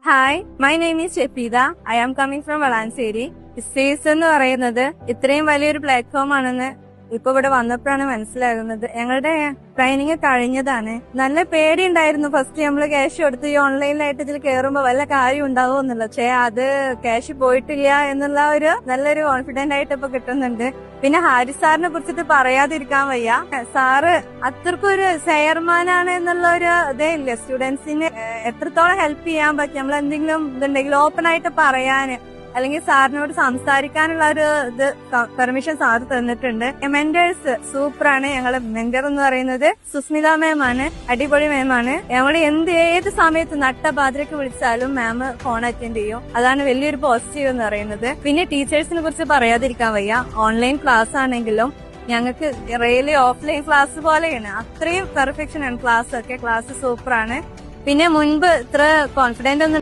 Hi, my name is Shefeeda. I am coming from Valanchery. Space എന്ന് പറയുന്നത് ഇത്രയും വലിയൊരു പ്ലാറ്റ്ഫോം ആണെന്ന് ഇപ്പൊ ഇവിടെ വന്നപ്പോഴാണ് മനസ്സിലാകുന്നത്. ഞങ്ങളുടെ ട്രെയിനിങ് കഴിഞ്ഞതാണ്. നല്ല പേടി ഉണ്ടായിരുന്നു ഫസ്റ്റ് നമ്മള് ക്യാഷ് കൊടുത്ത് ഈ ഓൺലൈനിലായിട്ട് ഇതിൽ കയറുമ്പോ വല്ല കാര്യം ഉണ്ടാവും എന്നുള്ളത്. പക്ഷെ അത് ക്യാഷ് പോയിട്ടില്ല എന്നുള്ള ഒരു നല്ലൊരു കോൺഫിഡന്റ് ആയിട്ട് ഇപ്പൊ കിട്ടുന്നുണ്ട്. പിന്നെ ഹാരിസ് സാറിനെ കുറിച്ചിട്ട് പറയാതിരിക്കാൻ വയ്യ. സാറ് അത്രക്കൊരു ചെയർമാനാണ് എന്നുള്ള ഒരു ഇതേ ഇല്ല. സ്റ്റുഡൻസിന് എത്രത്തോളം ഹെൽപ്പ് ചെയ്യാൻ പറ്റും, നമ്മൾ എന്തെങ്കിലും ഇതുണ്ടെങ്കിൽ ഓപ്പൺ ആയിട്ട് പറയാന് അല്ലെങ്കിൽ സാറിനോട് സംസാരിക്കാനുള്ള ഒരു ഇത് പെർമിഷൻ സാർ തന്നിട്ടുണ്ട്. മെന്റേഴ്സ് സൂപ്പറാണ്. ഞങ്ങള് മെന്റർ എന്ന് പറയുന്നത് സുസ്മിത മാമാണ്. അടിപൊളി മാമാണ്. ഞങ്ങൾ ഏത് സമയത്ത് നട്ടപാതിരക്ക് വിളിച്ചാലും മാം ഫോൺ അറ്റൻഡ് ചെയ്യും. അതാണ് വലിയൊരു പോസിറ്റീവ് എന്ന് പറയുന്നത്. പിന്നെ ടീച്ചേഴ്സിനെ കുറിച്ച് പറയാതിരിക്കാൻ വയ്യ. ഓൺലൈൻ ക്ലാസ് ആണെങ്കിലും ഞങ്ങൾക്ക് റിയലി ഓഫ്ലൈൻ ക്ലാസ് പോലെയാണ്. അത്രയും പെർഫെക്ഷൻ ആണ് ക്ലാസ് ഒക്കെ. ക്ലാസ് സൂപ്പറാണ്. പിന്നെ മുൻപ് ഇത്ര കോൺഫിഡന്റ് ഒന്നും